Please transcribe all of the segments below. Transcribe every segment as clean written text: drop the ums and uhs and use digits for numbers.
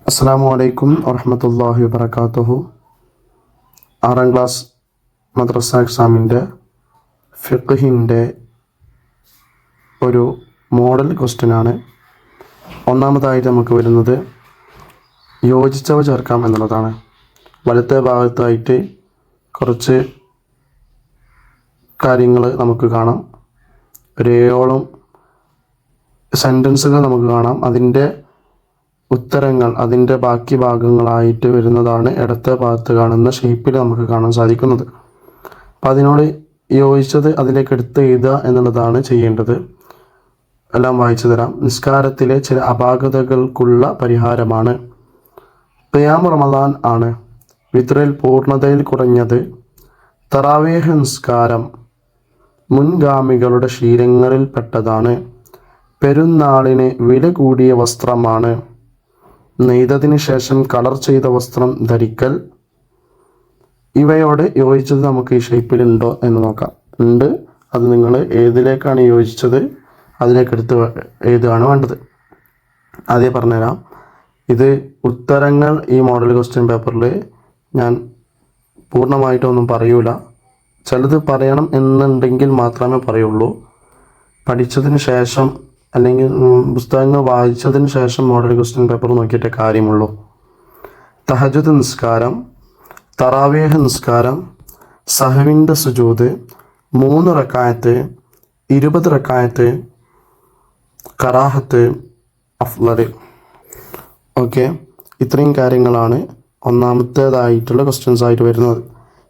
അസ്സലാമു അലൈക്കും വറഹ്മത്തുള്ളാഹി വബറകാതുഹു. 6ാം ക്ലാസ് മദ്രസ എക്സാമിൻ്റെ ഫിഖ്ഹിൻ്റെ ഒരു മോഡൽ ക്വസ്റ്റ്യനാണ്. ഒന്നാമതായിട്ട് നമുക്ക് വരുന്നത് യോജിച്ചവ ചേർക്കാം എന്നുള്ളതാണ്. വലത്തെ ഭാഗത്തായിട്ട് കുറച്ച് കാര്യങ്ങൾ നമുക്ക് കാണാം. ഒരു 7ഓളം സെൻറ്റൻസുകൾ നമുക്ക് കാണാം. അതിൻ്റെ ഉത്തരങ്ങൾ അതിൻ്റെ ബാക്കി ഭാഗങ്ങളായിട്ട് വരുന്നതാണ് ഇടത്തെ ഭാഗത്ത് കാണുന്ന ഷേപ്പിൽ നമുക്ക് കാണാൻ സാധിക്കുന്നത്. അപ്പം അതിനോട് യോജിച്ചത് അതിലേക്ക് എടുത്ത് എഴുതുക എന്നുള്ളതാണ് ചെയ്യേണ്ടത്. എല്ലാം വായിച്ചു തരാം. നിസ്കാരത്തിലെ ചില അപാകതകൾക്കുള്ള പരിഹാരമാണ്. ഖിയാം റമദാൻ ആണ്. വിത്റിൽ പൂർണ്ണതയിൽ കുറഞ്ഞത്. തറാവീഹ് നിസ്കാരം മുൻഗാമികളുടെ ശീലങ്ങളിൽപ്പെട്ടതാണ്. പെരുന്നാളിന് വില കൂടിയ വസ്ത്രമാണ്. നെയ്തതിന് ശേഷം കളർ ചെയ്ത വസ്ത്രം ധരിക്കൽ. ഇവയോട് യോജിച്ചത് നമുക്ക് ഈ ഷേപ്പിലുണ്ടോ എന്ന് നോക്കാം. ഉണ്ട്. അത് നിങ്ങൾ ഏതിലേക്കാണ് യോജിച്ചത് അതിലേക്ക് എടുത്ത് എഴുതുകയാണ് വേണ്ടത്. ആദ്യം പറഞ്ഞുതരാം. ഇത് ഉത്തരങ്ങൾ ഈ മോഡൽ ക്വസ്റ്റ്യൻ പേപ്പറിൽ ഞാൻ പൂർണ്ണമായിട്ടൊന്നും പറയൂല. ചിലത് പറയണം എന്നുണ്ടെങ്കിൽ മാത്രമേ പറയുള്ളൂ. പഠിച്ചതിന് ശേഷം അല്ലെങ്കിൽ പുസ്തകങ്ങൾ വായിച്ചതിന് ശേഷം മോഡൽ ക്വസ്റ്റ്യൻ പേപ്പർ നോക്കിയിട്ടേ കാര്യമുള്ളൂ. തഹജ്ജുദ് നിസ്കാരം, തറാവീഹ് നിസ്കാരം, സഹവിൻ്റെ സുജൂദ്, 3 റക്അത്ത്, 20 റക്അത്ത്, കറാഹത്ത്, അഫ്ളൽ. ഓക്കെ, ഇത്രയും കാര്യങ്ങളാണ് ഒന്നാമത്തേതായിട്ടുള്ള ക്വസ്റ്റ്യൻസ് ആയിട്ട് വരുന്നത്.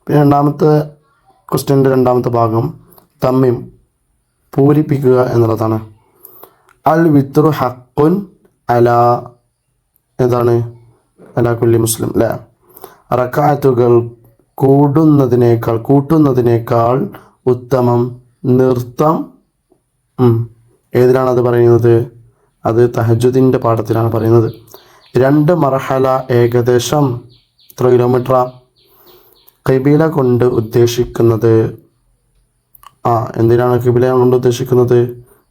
പിന്നെ രണ്ടാമത്തെ ക്വസ്റ്റ്യൻ്റെ രണ്ടാമത്തെ ഭാഗം തമ്മീം പൂരിപ്പിക്കുക എന്നുള്ളതാണ്. അൽ വിത്രു ഹഖുൻ അലാ എന്താണ് അലാ കുല്ലി മുസ്ലിം അല്ലേ. റക്അത്തുകൾ കൂട്ടുന്നതിനേക്കാൾ ഉത്തമം നൃത്തം. ഏതിലാണത് പറയുന്നത്? അത് തഹജ്ജുദിൻ്റെ പാഠത്തിലാണ് പറയുന്നത്. 2 മർഹല ഏകദേശം എത്ര കിലോമീറ്ററാ? ഖിബില കൊണ്ട് ഉദ്ദേശിക്കുന്നത് എന്തിനാണ് ഖിബില കൊണ്ട് ഉദ്ദേശിക്കുന്നത്?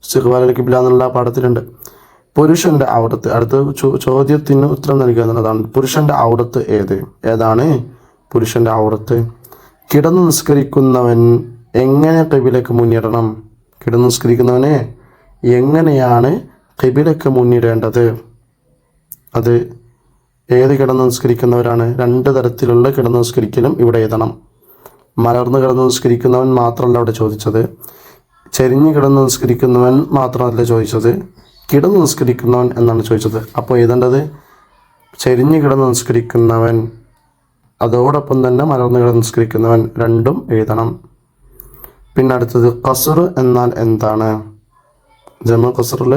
ഇസ്തിഖ്ബാൽ ഖിബില എന്നുള്ള പാഠത്തിലുണ്ട്. പുരുഷൻ്റെ ഔറത്ത്, അടുത്ത ചോദ്യത്തിന് ഉത്തരം നൽകുക എന്നുള്ളതാണ്. പുരുഷൻ്റെ ഔറത്ത് ഏതാണ് പുരുഷൻ്റെ ഔറത്ത്? കിടന്നു നിസ്കരിക്കുന്നവൻ എങ്ങനെ ഖിബിലക്ക് മുന്നിടണം? കിടന്നു നിസ്കരിക്കുന്നവനെ എങ്ങനെയാണ് ഖിബിലക്ക് മുന്നിടേണ്ടത്? അത് ഏത് കിടന്നു നിസ്കരിക്കുന്നവരാണ്? 2 തരത്തിലുള്ള കിടന്നു നിസ്കരിക്കലും ഇവിടെ എഴുതണം. മലർന്ന് കിടന്നു നിസ്കരിക്കുന്നവൻ മാത്രമല്ല അവിടെ ചോദിച്ചത്. ചെരിഞ്ഞ് കിടന്ന് നിസ്കരിക്കുന്നവൻ മാത്രമല്ല ചോദിച്ചത്, കിടന്ന് നിസ്കരിക്കുന്നവൻ എന്നാണ് ചോദിച്ചത്. അപ്പോൾ എഴുതേണ്ടത് ചെരിഞ്ഞ് കിടന്ന് നിസ്കരിക്കുന്നവൻ, അതോടൊപ്പം തന്നെ മലർന്ന് കിടന്ന് നിസ്കരിക്കുന്നവൻ, രണ്ടും എഴുതണം. പിന്നെ അടുത്തത് ഖസ്ർ എന്നാൽ എന്താണ്? ജമ ഖസ്റിൽ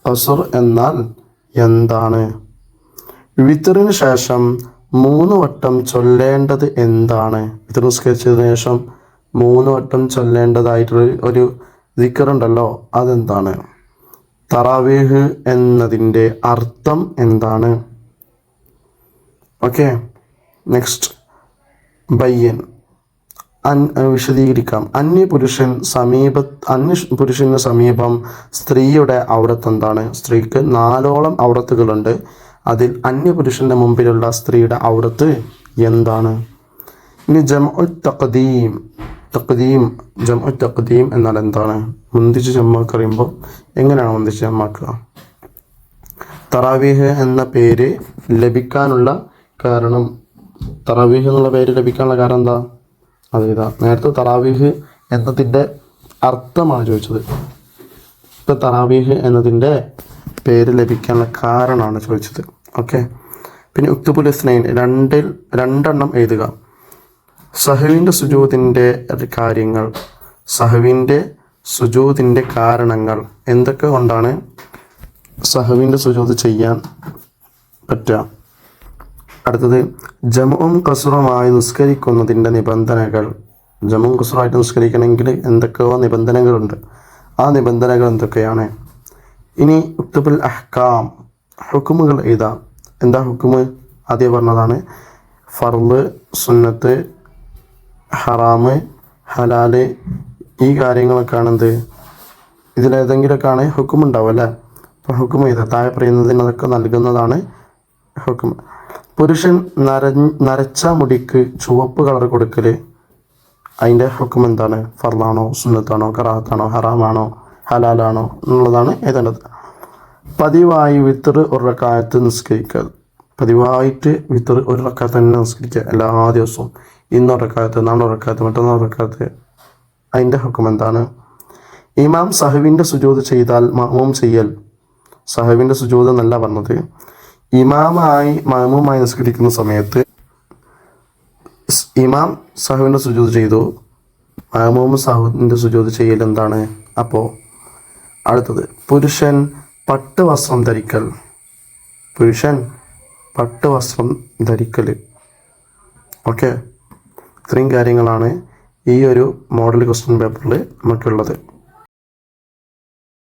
ഖസ്ർ എന്നാൽ എന്താണ്? വിത്റിന് ശേഷം 3 വട്ടം ചൊല്ലേണ്ടത് എന്താണ്? വിത്ർ നിസ്കരിച്ചതിന് ശേഷം 3 വട്ടം ചൊല്ലേണ്ടതായിട്ടുള്ള ഒരു ദിക്റുണ്ടല്ലോ, അതെന്താണ്? തറാവീഹ് എന്നതിൻ്റെ അർത്ഥം എന്താണ്? ഓക്കെ, നെക്സ്റ്റ് ബയ്യൻ വിശദീകരിക്കാം. അന്യപുരുഷന് സമീപം സ്ത്രീയുടെ ഔറത്ത് എന്താണ്? സ്ത്രീക്ക് 4ഓളം ഔറത്തുകളുണ്ട്. അതിൽ അന്യപുരുഷൻ്റെ മുമ്പിലുള്ള സ്ത്രീയുടെ ഔറത്ത് എന്താണ്? ഇനി ജംഉ തഖ്ദീം എന്നാൽ എന്താണ്? മുന്തിച്ച് ജമ്മാക്ക് അറിയുമ്പോൾ എങ്ങനെയാണ് മുന്തിച്ച് ജമ്മാക്കുക? തറാവീഹ് എന്ന പേര് ലഭിക്കാനുള്ള കാരണം, തറാവീഹ് എന്നുള്ള പേര് ലഭിക്കാനുള്ള കാരണം എന്താ? ഇതാ നേരത്തെ തറാവീഹ് എന്നതിൻ്റെ അർത്ഥമാണ് ചോദിച്ചത്. ഇപ്പം തറാവീഹ് എന്നതിൻ്റെ പേര് ലഭിക്കാനുള്ള കാരണമാണ് ചോദിച്ചത്. ഓക്കെ, പിന്നെ ഉക്തുബുൽ ഇസ്നൈൻ 2 എഴുതുക. സഹവിൻ്റെ സുജൂദിൻ്റെ കാര്യങ്ങൾ, സഹവിൻ്റെ സുജൂദിൻ്റെ കാരണങ്ങൾ, എന്തൊക്കെ കൊണ്ടാണ് സഹവിൻ്റെ സുജൂദ് ചെയ്യാൻ പറ്റുക? അടുത്തത് ജമുഉം ഖസ്റുമായി നിസ്കരിക്കുന്നതിൻ്റെ നിബന്ധനകൾ. ജമുഉം ഖസ്റുമായിട്ട് നിസ്കരിക്കണമെങ്കിൽ എന്തൊക്കെയോ നിബന്ധനകളുണ്ട്. ആ നിബന്ധനകൾ എന്തൊക്കെയാണ്? ഇനി ഉക്തുബുൽ അഹ്കാം, ഹുക്കുമുകൾ എഴുതാം. എന്താ ഹുക്കുമ്? ആദ്യം പറഞ്ഞതാണ്. ഫർള്, സുന്നത്ത്, ഹറാമ്, ഹലാല്, ഈ കാര്യങ്ങളൊക്കെയാണ് എന്ത്? ഇതിലേതെങ്കിലുമൊക്കെയാണ് ഹുക്കുമുണ്ടാവും അല്ലേ. അപ്പോൾ ഹുക്കും എഴുതാം. താഴെ പറയുന്നതിനതൊക്കെ നൽകുന്നതാണ് ഹുക്കം. പുരുഷൻ നരച്ച മുടിക്ക് ചുവപ്പ് കളർ കൊടുക്കൽ, അതിൻ്റെ ഹുക്കം എന്താണ്? ഫർളാണോ, സുന്നത്താണോ, കറാഹത്താണോ, ഹറാമാണോ, ഹലാലാണോ എന്നുള്ളതാണ് എഴുതേണ്ടത്. പതിവായി വിത്തർ ഒരു റക്അത്ത് നിസ്കരിക്കുക. പതിവായിട്ട് വിത്തർ ഒരു റക്അത്ത് തന്നെ നിസ്കരിക്കുക എല്ലാ ദിവസവും. ഇന്നൊരു റക്അത്ത്, നാളെ റക്അത്ത്, മറ്റന്നാൾ റക്അത്ത്. അതിൻ്റെ ഹുക്കം എന്താണ്? ഇമാം സഹവിൻ്റെ സുജൂദ് ചെയ്താൽ മഅ്മൂം ചെയ്യൽ. സഹവിൻ്റെ സുജൂദ് എന്നല്ല പറഞ്ഞത്. മഅ്മൂമായി നിസ്കരിക്കുന്ന സമയത്ത് ഇമാം സഹവിൻ്റെ സുജൂദ് ചെയ്തു, മഅ്മൂം സഹവിൻ്റെ സുജൂദ് ചെയ്യൽ എന്താണ്? അപ്പോൾ അടുത്തത് പുരുഷൻ പട്ട് വസ്ത്രം ധരിക്കൽ. പുരുഷൻ പട്ട് വസ്ത്രം ധരിക്കൽ. ഓക്കെ, ഇത്രയും കാര്യങ്ങളാണ് ഈ ഒരു മോഡൽ ക്വസ്റ്റ്യൻ പേപ്പറിൽ നമുക്കുള്ളത്.